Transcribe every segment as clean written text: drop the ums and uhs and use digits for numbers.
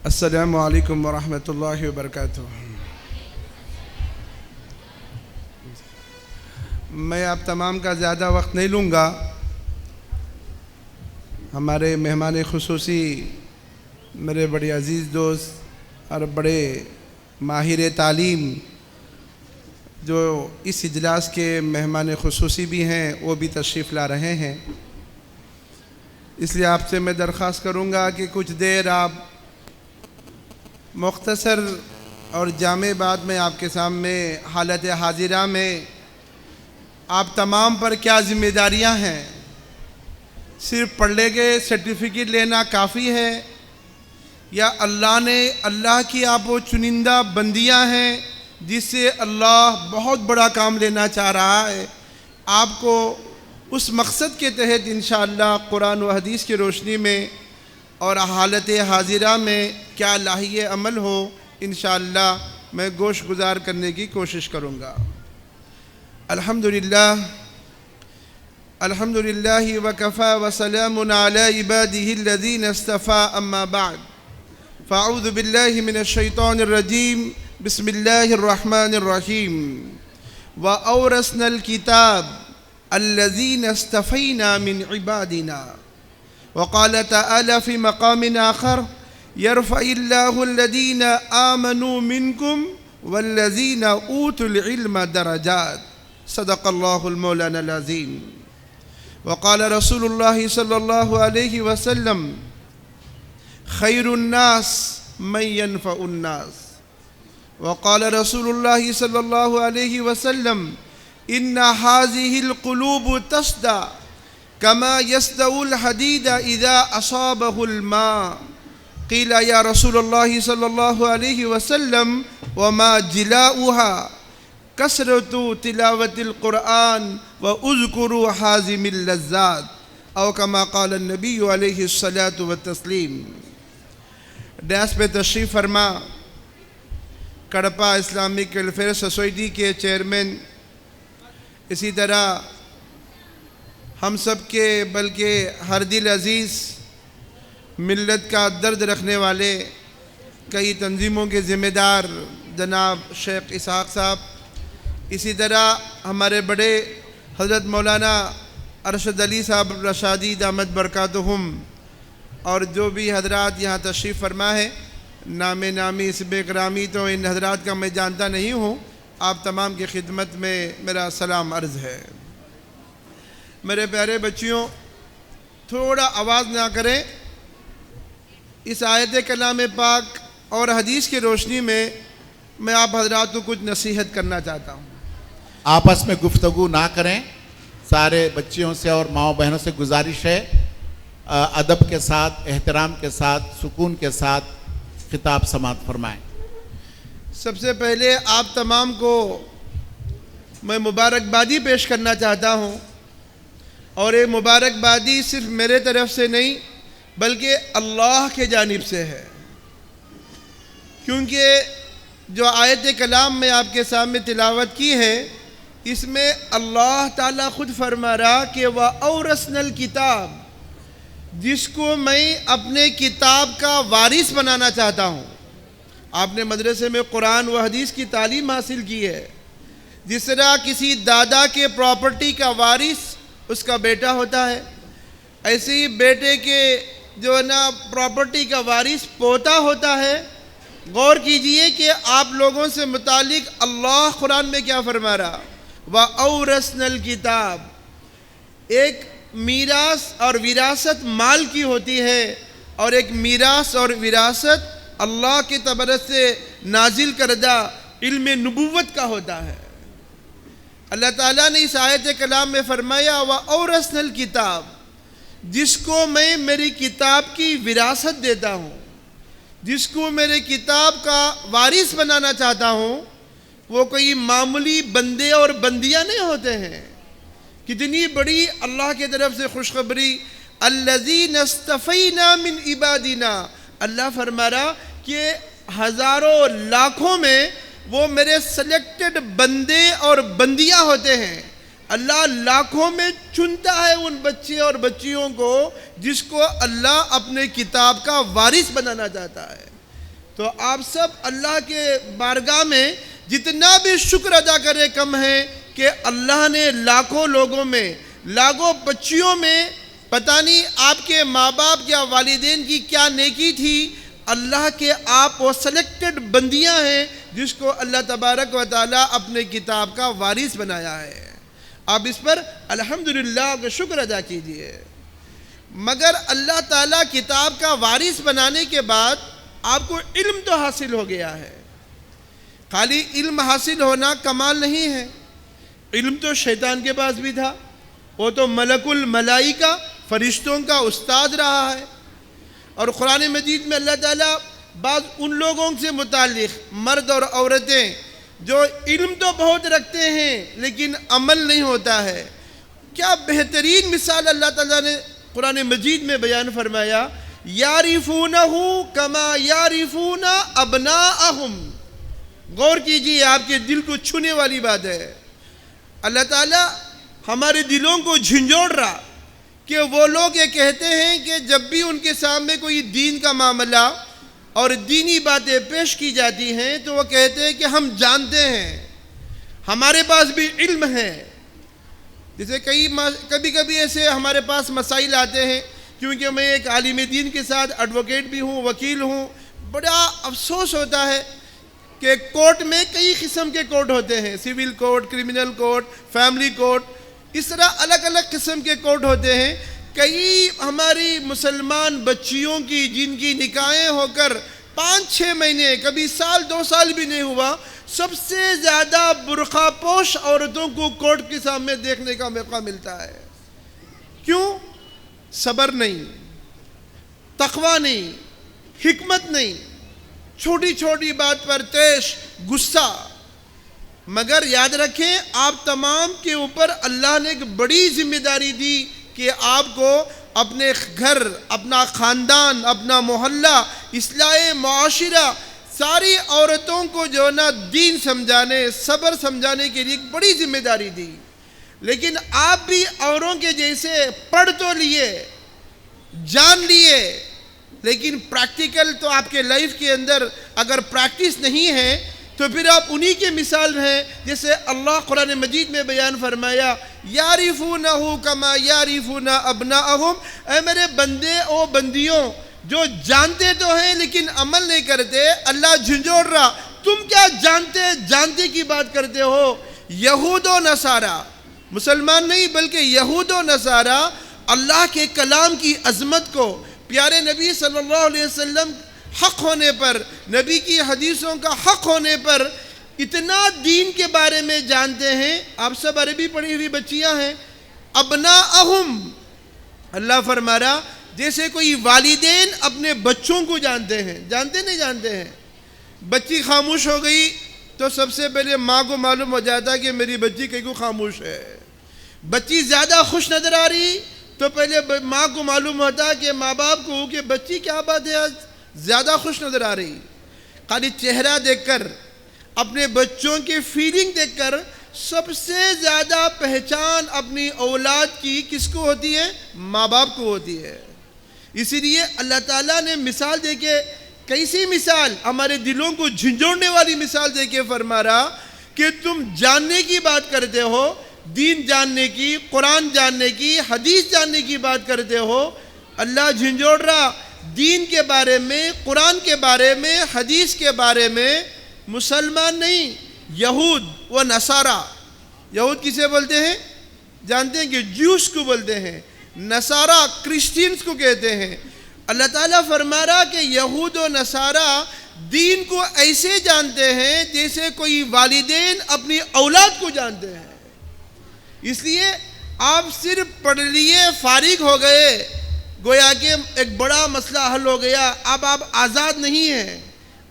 السلام علیکم ورحمۃ اللہ وبرکاتہ۔ میں آپ تمام کا زیادہ وقت نہیں لوں گا۔ ہمارے مہمان خصوصی میرے بڑے عزیز دوست اور بڑے ماہر تعلیم جو اس اجلاس کے مہمان خصوصی بھی ہیں وہ بھی تشریف لا رہے ہیں، اس لیے آپ سے میں درخواست کروں گا کہ کچھ دیر آپ مختصر اور جامع بات میں آپ کے سامنے حالت حاضرہ میں آپ تمام پر کیا ذمہ داریاں ہیں، صرف پڑھنے کے سرٹیفکیٹ لینا کافی ہے یا اللہ کی آپ وہ چنندہ بندیاں ہیں جس سے اللہ بہت بڑا کام لینا چاہ رہا ہے؟ آپ کو اس مقصد کے تحت انشاءاللہ قرآن و حدیث کی روشنی میں اور حالت حاضرہ میں کیا لاہی عمل ہو انشاءاللہ میں گوش گزار کرنے کی کوشش کروں گا۔ الحمدللہ وکفا وسلام علی عباده الذین اصطفى اما بعد فاعوذ باللہ من الشیطان الرجیم بسم اللہ الرحمن الرحیم وَأَوْرَثْنَا الْكِتَابَ الَّذِينَ اصْطَفَيْنَا مِنْ عِبَادِنَا وقال تعالى في مقام آخر يرفع الله الذين آمنوا منكم والذين أوتوا العلم درجات صدق الله المولانا العظيم وقال رسول الله صلى الله عليه وسلم خير الناس من ينفع الناس وقال رسول الله صلى الله عليه وسلم إن هذه القلوب تصدع كما يصدع الحديد إذا أصابه الماء قيل يا رسول الله صلى الله عليه وسلم وما جلاؤها كثرة تلاوة القرآن وأذكر حازم اللذات أو كما قال النبي عليه الصلاة والتسليم۔ ڈیس پہ تشریف فرما کڑپا اسلامک ویلفیئر سوسائٹی کے چیئرمین، اسی طرح ہم سب کے بلکہ ہر دل عزیز ملت کا درد رکھنے والے کئی تنظیموں کے ذمہ دار جناب شیخ اسحاق صاحب، اسی طرح ہمارے بڑے حضرت مولانا ارشد علی صاحب رشادی دامت برکاتہم، اور جو بھی حضرات یہاں تشریف فرما ہے، نامی اسم اکرامی تو ان حضرات کا میں جانتا نہیں ہوں، آپ تمام کی خدمت میں میرا سلام عرض ہے۔ میرے پیارے بچیوں، تھوڑا آواز نہ کریں، اس آیت کلام پاک اور حدیث کی روشنی میں آپ حضرات کو کچھ نصیحت کرنا چاہتا ہوں۔ آپس میں گفتگو نہ کریں، سارے بچیوں سے اور ماؤں بہنوں سے گزارش ہے ادب کے ساتھ، احترام کے ساتھ، سکون کے ساتھ خطاب سماعت فرمائیں۔ سب سے پہلے آپ تمام کو میں مبارکبادی پیش کرنا چاہتا ہوں، اور یہ مبارکبادی صرف میرے طرف سے نہیں بلکہ اللہ کے جانب سے ہے، کیونکہ جو آیت کلام میں آپ کے سامنے تلاوت کی ہے اس میں اللہ تعالیٰ خود فرما رہا کہ وَأَوْرَثْنَا الْكِتَابَ، جس کو میں اپنے کتاب کا وارث بنانا چاہتا ہوں۔ آپ نے مدرسے میں قرآن و حدیث کی تعلیم حاصل کی ہے، جس طرح کسی دادا کے پراپرٹی کا وارث اس کا بیٹا ہوتا ہے، ایسے ہی بیٹے کے جو ہے نا پراپرٹی کا وارث پوتا ہوتا ہے۔ غور کیجئے کہ آپ لوگوں سے متعلق اللہ قرآن میں کیا فرما رہا، وَأَوْرَثْنَا الْكِتَابَ۔ ایک میراث اور وراثت مال کی ہوتی ہے، اور ایک میراث اور وراثت اللہ کی طرف سے نازل کردہ علم نبوت کا ہوتا ہے۔ اللہ تعالیٰ نے اس آیت کلام میں فرمایا وَأَوْرَثْنَا الْكِتَابَ، جس کو میں میری کتاب کی وراثت دیتا ہوں، جس کو میرے کتاب کا وارث بنانا چاہتا ہوں، وہ کوئی معمولی بندے اور بندیاں نہیں ہوتے ہیں۔ کتنی بڑی اللہ کی طرف سے خوشخبری، الذین اصطفینا من عبادنا۔ اللہ فرما رہا کہ ہزاروں لاکھوں میں وہ میرے سلیکٹڈ بندے اور بندیاں ہوتے ہیں۔ اللہ لاکھوں میں چنتا ہے ان بچے اور بچیوں کو جس کو اللہ اپنے کتاب کا وارث بنانا چاہتا ہے۔ تو آپ سب اللہ کے بارگاہ میں جتنا بھی شکر ادا کرے کم ہے کہ اللہ نے لاکھوں لوگوں میں، لاکھوں بچیوں میں، پتہ نہیں آپ کے ماں باپ یا والدین کی کیا نیکی تھی، اللہ کے آپ وہ سلیکٹڈ بندیاں ہیں جس کو اللہ تبارک و تعالیٰ اپنے کتاب کا وارث بنایا ہے. آپ اس پر الحمدللہ کا شکر ادا کیجئے. مگر اللہ تعالیٰ کتاب کا وارث بنانے کے بعد آپ کو علم تو حاصل ہو گیا ہے. خالی علم حاصل ہونا کمال نہیں ہے. علم تو شیطان کے پاس بھی تھا، وہ تو ملک الملائکہ فرشتوں کا استاد رہا ہے. اور قرآن مجید میں اللہ تعالیٰ بعض ان لوگوں سے متعلق، مرد اور عورتیں جو علم تو بہت رکھتے ہیں لیکن عمل نہیں ہوتا ہے، کیا بہترین مثال اللہ تعالیٰ نے قرآن مجید میں بیان فرمایا، یعرفونہ کما یعرفون ابناءہم. غور کیجیے، آپ کے دل کو چھونے والی بات ہے. اللہ تعالیٰ ہمارے دلوں کو جھنجھوڑ رہا کہ وہ لوگ یہ کہتے ہیں کہ جب بھی ان کے سامنے کوئی دین کا معاملہ اور دینی باتیں پیش کی جاتی ہیں تو وہ کہتے ہیں کہ ہم جانتے ہیں، ہمارے پاس بھی علم ہے. جیسے کبھی کبھی ایسے ہمارے پاس مسائل آتے ہیں، کیونکہ میں ایک عالم دین کے ساتھ ایڈوکیٹ بھی ہوں، وکیل ہوں. بڑا افسوس ہوتا ہے کہ کورٹ میں کئی قسم کے کورٹ ہوتے ہیں، civil court, criminal court, family court, اس طرح الگ الگ قسم کے کورٹ ہوتے ہیں. کئی ہماری مسلمان بچیوں کی جن کی نکاحیں ہو کر 5-6 مہینے، کبھی سال 2 سال بھی نہیں ہوا، سب سے زیادہ برقع پوش عورتوں کو کورٹ کے سامنے دیکھنے کا موقع ملتا ہے. کیوں؟ صبر نہیں، تقوی نہیں، حکمت نہیں، چھوٹی چھوٹی بات پر تیش، غصہ. مگر یاد رکھیں، آپ تمام کے اوپر اللہ نے ایک بڑی ذمہ داری دی کہ آپ کو اپنے گھر، اپنا خاندان، اپنا محلہ، اصلاح معاشرہ، ساری عورتوں کو جو نا دین سمجھانے، صبر سمجھانے کے لیے ایک بڑی ذمہ داری دی. لیکن آپ بھی اوروں کے جیسے پڑھ تو لیے، جان لیے، لیکن پریکٹیکل تو آپ کے لائف کے اندر اگر پریکٹس نہیں ہے تو پھر آپ انہی کے مثال ہیں جیسے اللہ قرآن مجید میں بیان فرمایا، یعرفونہ کما یعرفون ابناءہم. اے میرے بندے او بندیوں جو جانتے تو ہیں لیکن عمل نہیں کرتے، اللہ جھنجھوڑ رہا، تم کیا جانتے کی بات کرتے ہو. یہود و نصارہ، مسلمان نہیں بلکہ یہود و نصارہ اللہ کے کلام کی عظمت کو، پیارے نبی صلی اللہ علیہ وسلم حق ہونے پر، نبی کی حدیثوں کا حق ہونے پر اتنا دین کے بارے میں جانتے ہیں. آپ سب عربی پڑھی ہوئی بچیاں ہیں. ابناءہم، اللہ فرما رہا جیسے کوئی والدین اپنے بچوں کو جانتے ہیں. جانتے نہیں جانتے ہیں. بچی خاموش ہو گئی تو سب سے پہلے ماں کو معلوم ہو جاتا ہے کہ میری بچی کہیں کو خاموش ہے. بچی زیادہ خوش نظر آ رہی تو پہلے ماں کو معلوم ہوتا کہ ماں باپ کو کہ بچی کیا بات ہے آج زیادہ خوش نظر آ رہی. خالی چہرہ دیکھ کر، اپنے بچوں کی فیلنگ دیکھ کر سب سے زیادہ پہچان اپنی اولاد کی کس کو ہوتی ہے؟ ماں باپ کو ہوتی ہے. اسی لیے اللہ تعالیٰ نے مثال دے کے، کیسی مثال؟ ہمارے دلوں کو جھنجھوڑنے والی مثال دے کے فرما رہا کہ تم جاننے کی بات کرتے ہو، دین جاننے کی، قرآن جاننے کی، حدیث جاننے کی بات کرتے ہو. اللہ جھنجھوڑ رہا دین کے بارے میں، قرآن کے بارے میں، حدیث کے بارے میں. مسلمان نہیں، یہود و نصارہ. یہود کسے بولتے ہیں؟ جانتے ہیں کہ جوس کو بولتے ہیں. نصارہ کرسچینز کو کہتے ہیں. اللہ تعالیٰ فرما رہا کہ یہود و نصارہ دین کو ایسے جانتے ہیں جیسے کوئی والدین اپنی اولاد کو جانتے ہیں. اس لیے آپ صرف پڑھ لیے، فارغ ہو گئے، گویا کہ ایک بڑا مسئلہ حل ہو گیا، اب آپ آزاد نہیں ہیں.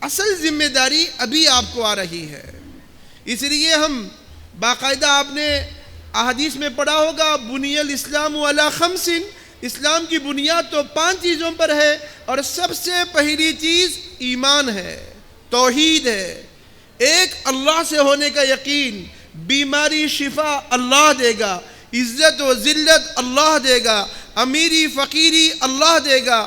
اصل ذمہ داری ابھی آپ کو آ رہی ہے. اس لیے ہم باقاعدہ، آپ نے احادیث میں پڑھا ہوگا، بنی الاسلام علی خمس، اسلام کی بنیاد تو 5 چیزوں پر ہے، اور سب سے پہلی چیز ایمان ہے، توحید ہے. ایک، اللہ سے ہونے کا یقین. بیماری شفا اللہ دے گا، عزت و ذلت اللہ دے گا، امیری فقیری اللہ دے گا.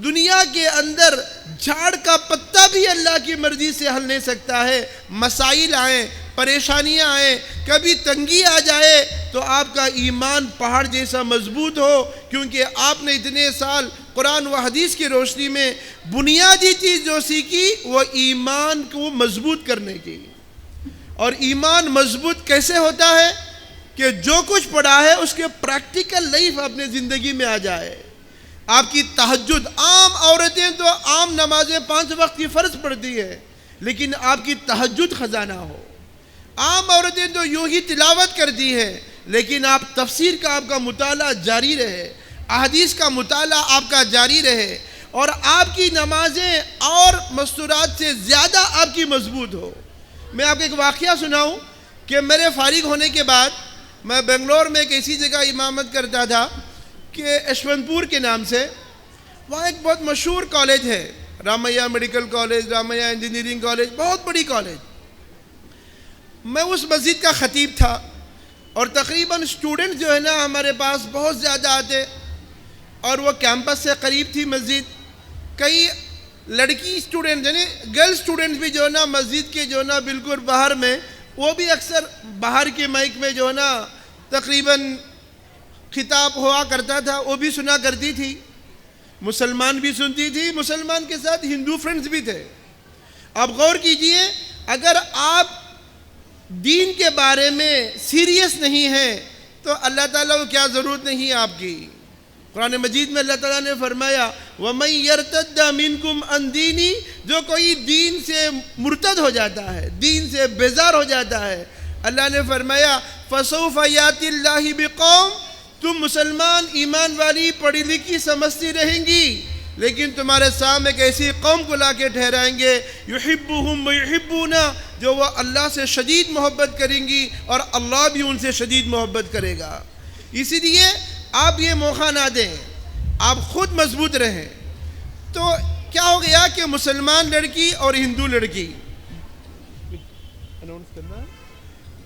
دنیا کے اندر جھاڑ کا پتا بھی اللہ کی مرضی سے حل نہیں سکتا ہے. مسائل آئیں, پریشانیاں آئیں, کبھی تنگی آ جائے تو آپ کا ایمان پہاڑ جیسا مضبوط ہو, کیونکہ آپ نے اتنے سال قرآن و حدیث کی روشنی میں بنیادی چیز جو سیکھی وہ ایمان کو مضبوط کرنے کی. اور ایمان مضبوط کیسے ہوتا ہے؟ کہ جو کچھ پڑھا ہے اس کے پریکٹیکل لائف اپنے زندگی میں آ جائے. آپ کی تہجد, عام عورتیں تو عام نمازیں 5 وقت کی فرض پڑھتی ہے, لیکن آپ کی تہجد خزانہ ہو. عام عورتیں تو یوں ہی تلاوت کرتی ہے, لیکن آپ تفسیر کا آپ کا مطالعہ جاری رہے, احادیث کا مطالعہ آپ کا جاری رہے, اور آپ کی نمازیں اور مستورات سے زیادہ آپ کی مضبوط ہو. میں آپ کو ایک واقعہ سناؤں کہ میرے فارغ ہونے کے بعد میں بنگلور میں ایک ایسی جگہ امامت کرتا تھا کہ یشونت پور کے نام سے. وہاں ایک بہت مشہور کالج ہے, Ramaiah medical college, Ramaiah engineering college, بہت بڑی کالج. میں اس مسجد کا خطیب تھا, اور تقریباً اسٹوڈنٹ جو ہے نا ہمارے پاس بہت زیادہ آتے, اور وہ کیمپس سے قریب تھی مسجد. کئی لڑکی اسٹوڈنٹ یعنی گرل اسٹوڈنٹ بھی جو ہے نا مسجد کے جو ہے نا بالکل باہر میں, وہ بھی اکثر باہر کے مائک میں جو ہے نا تقریباً خطاب ہوا کرتا تھا, وہ بھی سنا کرتی تھی. مسلمان بھی سنتی تھی, مسلمان کے ساتھ ہندو فرینڈز بھی تھے. آپ غور کیجئے, اگر آپ دین کے بارے میں سیریس نہیں ہیں تو اللہ تعالیٰ کو کیا ضرورت نہیں ہے آپ کی. قرآن مجید میں اللہ تعالیٰ نے فرمایا وَمَن يَرْتَدَّ مِنْكُمْ عَنْ دِينِهِ, جو کوئی دین سے مرتد ہو جاتا ہے, دین سے بیزار ہو جاتا ہے, اللہ نے فرمایا فَسَوْفَ يَأْتِي اللَّهُ بِقَوْمٍ, تم مسلمان ایمان والی پڑھی لکھی سمجھتی رہیں گی, لیکن تمہارے سامنے ایک ایسی قوم کو لا کے ٹھہرائیں گے یحبہم ویحبونا, جو وہ اللہ سے شدید محبت کریں گی اور اللہ بھی ان سے شدید محبت کرے گا. اسی لیے آپ یہ موقع نہ دیں, آپ خود مضبوط رہیں. تو کیا ہو گیا کہ مسلمان لڑکی اور ہندو لڑکی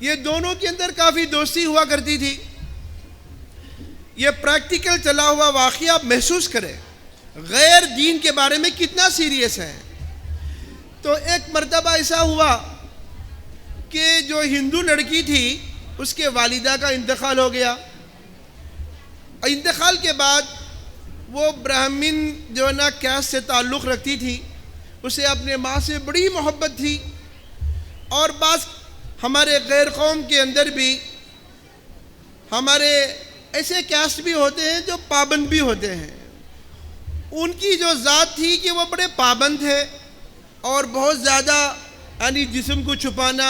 یہ دونوں کے اندر کافی دوستی ہوا کرتی تھی. یہ پریکٹیکل چلا ہوا واقعہ آپ محسوس کریں, غیر دین کے بارے میں کتنا سیریس ہے. تو ایک مرتبہ ایسا ہوا کہ جو ہندو لڑکی تھی اس کے والدہ کا انتقال ہو گیا. انتقال کے بعد وہ برہمن جو ہے نا کیسٹ سے تعلق رکھتی تھی, اسے اپنے ماں سے بڑی محبت تھی. اور بعض ہمارے غیر قوم کے اندر بھی ہمارے ایسے کیسٹ بھی ہوتے ہیں جو پابند بھی ہوتے ہیں. ان کی جو ذات تھی کہ وہ بڑے پابند تھے, اور بہت زیادہ یعنی جسم کو چھپانا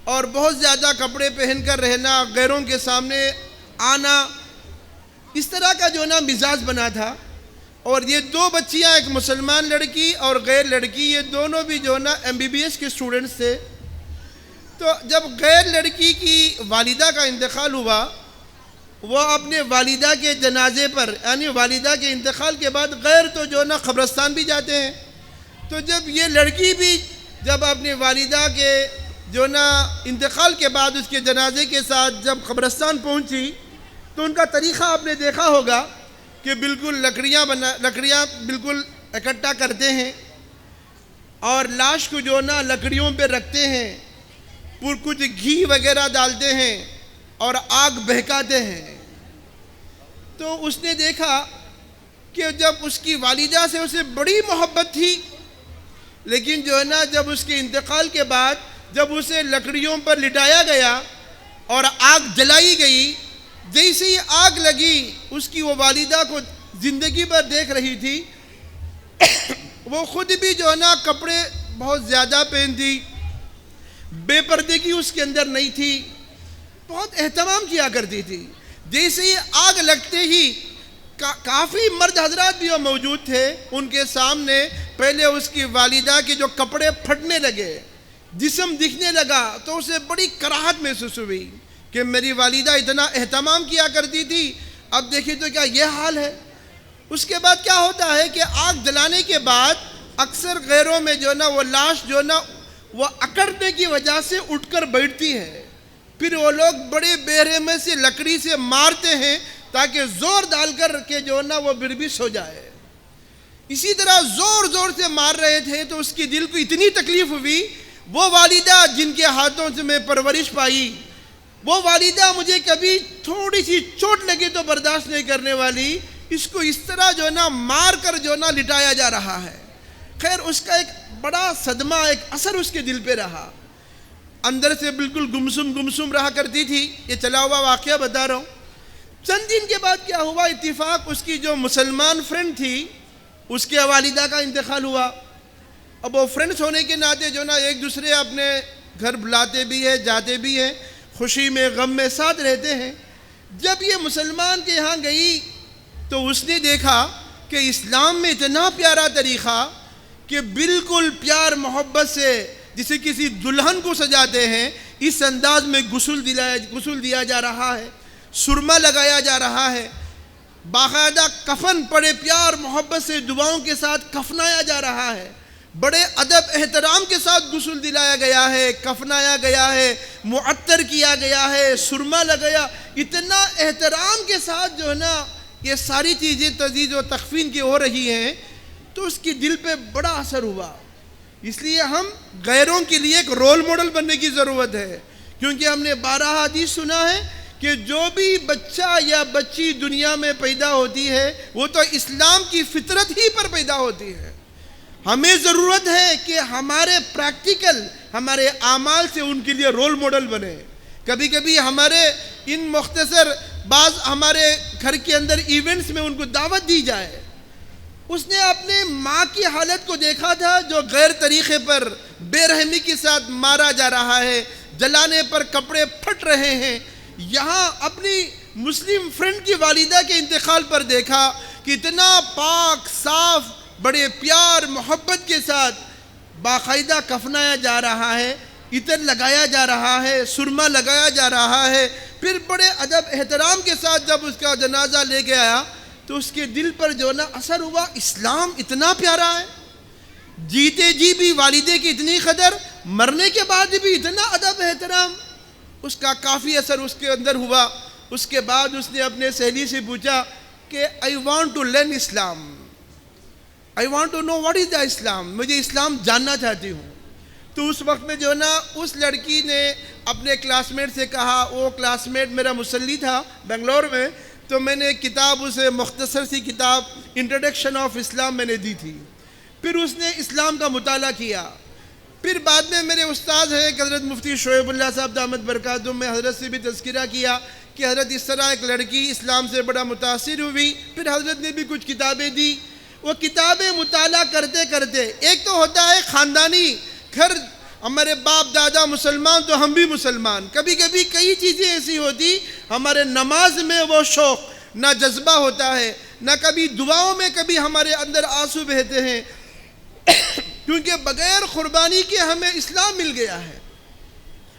اور بہت زیادہ کپڑے پہن کر رہنا, غیروں کے سامنے آنا, اس طرح کا جو نا مزاج بنا تھا. اور یہ 2 بچیاں, ایک مسلمان لڑکی اور غیر لڑکی, یہ دونوں بھی جو نا MBBS کے اسٹوڈنٹس تھے. تو جب غیر لڑکی کی والدہ کا انتقال ہوا, وہ اپنے والدہ کے جنازے پر یعنی والدہ کے انتقال کے بعد غیر تو جو نا قبرستان بھی جاتے ہیں. تو جب یہ لڑکی بھی جب اپنی والدہ کے جو نا انتقال کے بعد اس کے جنازے کے ساتھ جب قبرستان پہنچی, تو ان کا طریقہ آپ نے دیکھا ہوگا کہ بالکل لکڑیاں بالکل اکٹھا کرتے ہیں, اور لاش کو جو نا لکڑیوں پہ رکھتے ہیں, کچھ گھی وغیرہ ڈالتے ہیں اور آگ بہکاتے ہیں. تو اس نے دیکھا کہ جب اس کی والدہ سے اسے بڑی محبت تھی, لیکن جو ہے نا جب اس کے انتقال کے بعد جب اسے لکڑیوں پر لٹایا گیا اور آگ جلائی گئی, جیسے ہی آگ لگی اس کی وہ والدہ کو زندگی بھر دیکھ رہی تھی, وہ خود بھی جو ہے نا کپڑے بہت زیادہ پہنتی, بے پردگی اس کے اندر نہیں تھی, بہت اہتمام کیا کرتی تھی. جیسے ہی آگ لگتے ہی کافی مرد حضرات بھی وہ موجود تھے, ان کے سامنے پہلے اس کی والدہ کے جو کپڑے پھٹنے لگے, جسم دکھنے لگا, تو اسے بڑی کراہت محسوس ہوئی کہ میری والدہ اتنا اہتمام کیا کرتی تھی, اب دیکھیں تو کیا یہ حال ہے. اس کے بعد کیا ہوتا ہے کہ آگ جلانے کے بعد اکثر غیروں میں جو نا وہ لاش جو نا وہ اکڑنے کی وجہ سے اٹھ کر بیٹھتی ہے, پھر وہ لوگ بڑے بےرحمی سے لکڑی سے مارتے ہیں تاکہ زور ڈال کر کے جو نا وہ بربش ہو جائے. اسی طرح زور زور سے مار رہے تھے تو اس کے دل کو اتنی تکلیف ہوئی. وہ والدہ جن کے ہاتھوں سے میں پرورش پائی, وہ والدہ مجھے کبھی تھوڑی سی چوٹ لگے تو برداشت نہیں کرنے والی, اس کو اس طرح جو ہے نا مار کر جو ہے نا لٹایا جا رہا ہے. خیر اس کا ایک بڑا صدمہ, ایک اثر اس کے دل پہ رہا. اندر سے بالکل گمسم رہا کرتی تھی. یہ چلا ہوا واقعہ بتا رہا ہوں. چند دن کے بعد کیا ہوا, اتفاق اس کی جو مسلمان فرینڈ تھی اس کے والدہ کا انتقال ہوا. اب وہ فرینڈس ہونے کے ناطے جو نا ایک دوسرے اپنے گھر بلاتے بھی ہیں, جاتے بھی ہیں, خوشی میں غم میں ساتھ رہتے ہیں. جب یہ مسلمان کے یہاں گئی تو اس نے دیکھا کہ اسلام میں اتنا پیارا طریقہ کہ بالکل پیار محبت سے جسے کسی دلہن کو سجاتے ہیں اس انداز میں غسل دیا جا رہا ہے, سرما لگایا جا رہا ہے, باقاعدہ کفن بڑے پیار محبت سے دعاؤں کے ساتھ کفنایا جا رہا ہے, بڑے ادب احترام کے ساتھ غسل دلایا گیا ہے, کفنایا گیا ہے, معطر کیا گیا ہے, سرما لگایا, اتنا احترام کے ساتھ جو ہے نا یہ ساری چیزیں تجدید و تکفین کی ہو رہی ہیں. تو اس کی دل پہ بڑا اثر ہوا. اس لیے ہم غیروں کے لیے ایک رول ماڈل بننے کی ضرورت ہے, کیونکہ ہم نے 12 حدیث سنا ہے کہ جو بھی بچہ یا بچی دنیا میں پیدا ہوتی ہے وہ تو اسلام کی فطرت ہی پر پیدا ہوتی ہے. ہمیں ضرورت ہے کہ ہمارے پریکٹیکل ہمارے اعمال سے ان کے لیے رول ماڈل بنے. کبھی کبھی ہمارے ان مختصر بعض ہمارے گھر کے اندر ایونٹس میں ان کو دعوت دی جائے. اس نے اپنے ماں کی حالت کو دیکھا تھا جو غیر طریقے پر بے رحمی کے ساتھ مارا جا رہا ہے, جلانے پر کپڑے پھٹ رہے ہیں. یہاں اپنی مسلم فرینڈ کی والدہ کے انتقال پر دیکھا کہ اتنا پاک صاف بڑے پیار محبت کے ساتھ باقاعدہ کفنایا جا رہا ہے, عطر لگایا جا رہا ہے, سرما لگایا جا رہا ہے. پھر بڑے ادب احترام کے ساتھ جب اس کا جنازہ لے کے آیا تو اس کے دل پر جو نا اثر ہوا, اسلام اتنا پیارا ہے, جیتے جی بھی والدے کی اتنی قدر, مرنے کے بعد بھی اتنا ادب احترام. اس کا کافی اثر اس کے اندر ہوا. اس کے بعد اس نے اپنے سہیلی سے پوچھا کہ I want to learn Islam, I want to know what is the Islam, مجھے اسلام جاننا چاہتی ہوں. تو اس وقت میں جو نا اس لڑکی نے اپنے کلاس میٹ سے کہا, وہ کلاس میٹ میرا مسلی تھا بنگلور میں, تو میں نے کتاب اسے مختصر سی کتاب انٹروڈکشن آف اسلام میں نے دی تھی. پھر اس نے اسلام کا مطالعہ کیا. پھر بعد میں میرے استاد ہیں حضرت مفتی شعیب اللہ صاحب دامت برکاتہم, میں حضرت سے بھی تذکرہ کیا کہ حضرت اس طرح ایک لڑکی اسلام سے بڑا متاثر ہوئی. پھر حضرت نے بھی کچھ کتابیں دی. وہ کتابیں مطالعہ کرتے کرتے, ایک تو ہوتا ہے خاندانی گھر, ہمارے باپ دادا مسلمان تو ہم بھی مسلمان, کبھی کبھی کئی چیزیں ایسی ہوتی ہمارے نماز میں وہ شوق نہ جذبہ ہوتا ہے, نہ کبھی دعاؤں میں کبھی ہمارے اندر آنسو بہتے ہیں, کیونکہ بغیر قربانی کے ہمیں اسلام مل گیا ہے.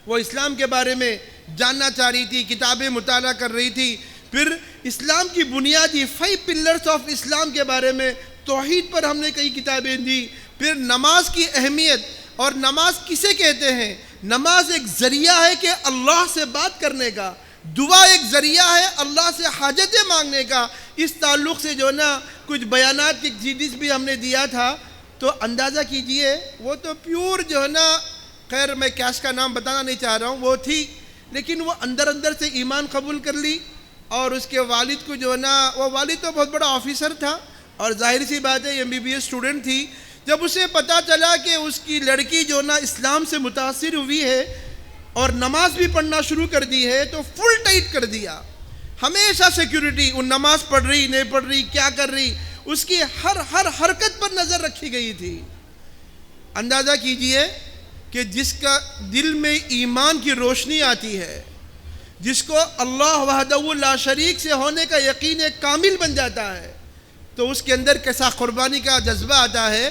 وہ اسلام کے بارے میں جاننا چاہ رہی تھی, کتابیں مطالعہ کر رہی تھی. پھر اسلام کی بنیادی 5 پلرز آف اسلام کے بارے میں, توحید پر ہم نے کئی کتابیں دی. پھر نماز کی اہمیت, اور نماز کسے کہتے ہیں, نماز ایک ذریعہ ہے کہ اللہ سے بات کرنے کا, دعا ایک ذریعہ ہے اللہ سے حاجتیں مانگنے کا. اس تعلق سے جو نا کچھ بیانات کی جیڈیز بھی ہم نے دیا تھا. تو اندازہ کیجئے وہ تو پیور جو ہے نا, خیر میں کیش کا نام بتانا نہیں چاہ رہا ہوں, وہ تھی, لیکن وہ اندر سے ایمان قبول کر لی. اور اس کے والد کو جو ہے نا, وہ والد تو بہت بڑا آفیسر تھا اور ظاہر سی بات ہے MBBS اسٹوڈنٹ تھی. جب اسے پتہ چلا کہ اس کی لڑکی جو نا اسلام سے متاثر ہوئی ہے اور نماز بھی پڑھنا شروع کر دی ہے تو فل ٹائٹ کر دیا. ہمیشہ سیکیورٹی, وہ نماز پڑھ رہی نہیں پڑھ رہی, کیا کر رہی, اس کی ہر حرکت پر نظر رکھی گئی تھی. اندازہ کیجئے کہ جس کا دل میں ایمان کی روشنی آتی ہے, جس کو اللہ وحدہ لا شریک سے ہونے کا یقین کامل بن جاتا ہے, تو اس کے اندر کیسا قربانی کا جذبہ آتا ہے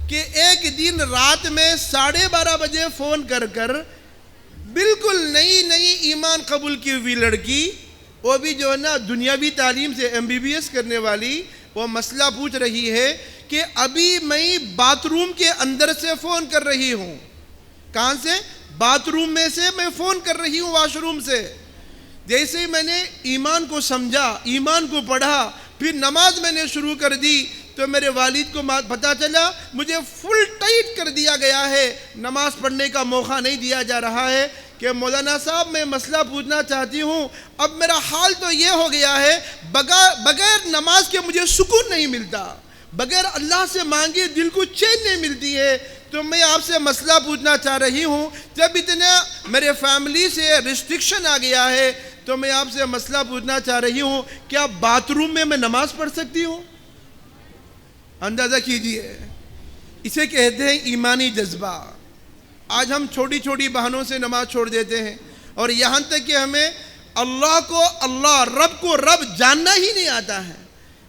کہ ایک دن رات میں 12:30 بجے فون کر بالکل نئی ایمان قبول کی ہوئی لڑکی, وہ بھی جو ہے نا دنیاوی تعلیم سے MBBS کرنے والی, وہ مسئلہ پوچھ رہی ہے کہ ابھی میں باتھ روم کے اندر سے فون کر رہی ہوں. کہاں سے؟ باتھ روم میں سے میں فون کر رہی ہوں, واش روم سے. جیسے میں نے ایمان کو سمجھا, ایمان کو پڑھا, پھر نماز میں نے شروع کر دی, تو میرے والد کو پتہ چلا مجھے فل ٹائٹ کر دیا گیا ہے، نماز پڑھنے کا موقع نہیں دیا جا رہا ہے کہ مولانا صاحب میں مسئلہ پوچھنا چاہتی ہوں، اب میرا حال تو یہ ہو گیا ہے بغیر نماز کے مجھے سکون نہیں ملتا، بغیر اللہ سے مانگے دل کو چین نہیں ملتی ہے، تو میں آپ سے مسئلہ پوچھنا چاہ رہی ہوں، جب اتنا میرے فیملی سے ریسٹرکشن آ گیا ہے تو میں آپ سے مسئلہ پوچھنا چاہ رہی ہوں، کیا باتھ روم میں نماز پڑھ سکتی ہوں؟ اندازہ کیجئے، اسے کہتے ہیں ایمانی جذبہ۔ آج ہم چھوٹی چھوٹی بہانوں سے نماز چھوڑ دیتے ہیں، اور یہاں تک کہ ہمیں اللہ کو اللہ، رب کو رب جاننا ہی نہیں آتا ہے۔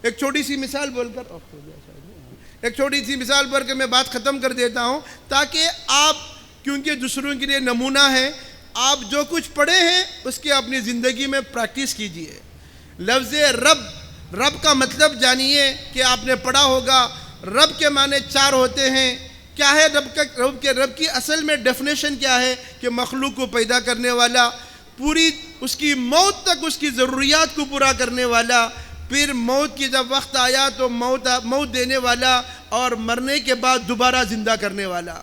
ایک چھوٹی سی مثال بول کر میں بات ختم کر دیتا ہوں، تاکہ آپ، کیونکہ دوسروں کے لیے نمونہ ہیں، آپ جو کچھ پڑھے ہیں اس کے اپنی زندگی میں پریکٹس کیجئے۔ لفظ رب کا مطلب جانیے کہ آپ نے پڑھا ہوگا، رب کے معنی 4 ہوتے ہیں۔ کیا ہے رب کی اصل میں ڈیفینیشن کیا ہے؟ کہ مخلوق کو پیدا کرنے والا، پوری اس کی موت تک اس کی ضروریات کو پورا کرنے والا، پھر موت کی جب وقت آیا تو موت دینے والا، اور مرنے کے بعد دوبارہ زندہ کرنے والا۔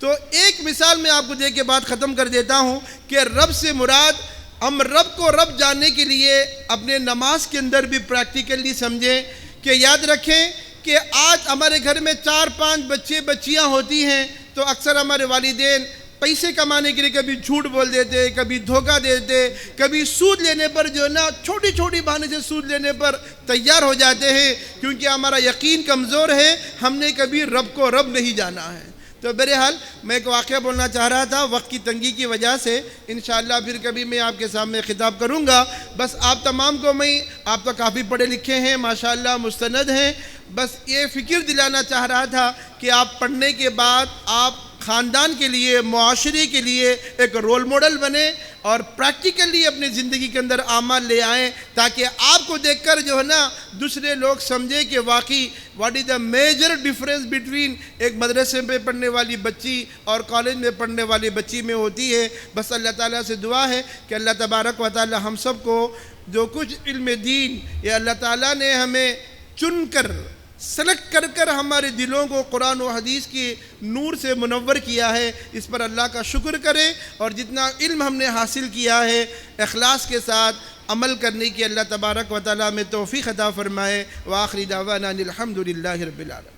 تو ایک مثال میں آپ کو دے کے بات ختم کر دیتا ہوں کہ رب سے مراد، ہم رب کو رب جاننے کے لیے اپنے نماز کے اندر بھی پریکٹیکلی سمجھیں کہ یاد رکھیں کہ آج ہمارے گھر میں 4-5 بچے بچیاں ہوتی ہیں، تو اکثر ہمارے والدین پیسے کمانے کے لیے کبھی جھوٹ بول دیتے، کبھی دھوکہ دیتے، کبھی سود لینے پر جو ہے نا، چھوٹی چھوٹی بہانے سے سود لینے پر تیار ہو جاتے ہیں، کیونکہ ہمارا یقین کمزور ہے، ہم نے کبھی رب کو رب نہیں جانا ہے۔ تو بہرحال میں ایک واقعہ بولنا چاہ رہا تھا، وقت کی تنگی کی وجہ سے انشاءاللہ پھر کبھی میں آپ کے سامنے خطاب کروں گا۔ بس آپ تمام کو آپ تو کافی پڑھے لکھے ہیں، ماشاءاللہ مستند ہیں، بس یہ فکر دلانا چاہ رہا تھا کہ آپ پڑھنے کے بعد آپ خاندان کے لیے، معاشرے کے لیے ایک رول ماڈل بنیں، اور پریکٹیکلی اپنی زندگی کے اندر اعمال لے آئیں، تاکہ آپ کو دیکھ کر جو ہے نا دوسرے لوگ سمجھیں کہ واقعی what is the major difference between ایک مدرسے میں پڑھنے والی بچی اور کالج میں پڑھنے والی بچی میں ہوتی ہے۔ بس اللہ تعالیٰ سے دعا ہے کہ اللہ تبارک و تعالیٰ ہم سب کو جو کچھ علم دین یہ اللہ تعالیٰ نے ہمیں چن کر سلیکٹ کر ہمارے دلوں کو قرآن و حدیث کی نور سے منور کیا ہے، اس پر اللہ کا شکر کریں، اور جتنا علم ہم نے حاصل کیا ہے اخلاص کے ساتھ عمل کرنے کی اللہ تبارک و تعالیٰ میں توفیق عطا فرمائے۔ وآخر دعوانا الحمدللہ رب العالمین۔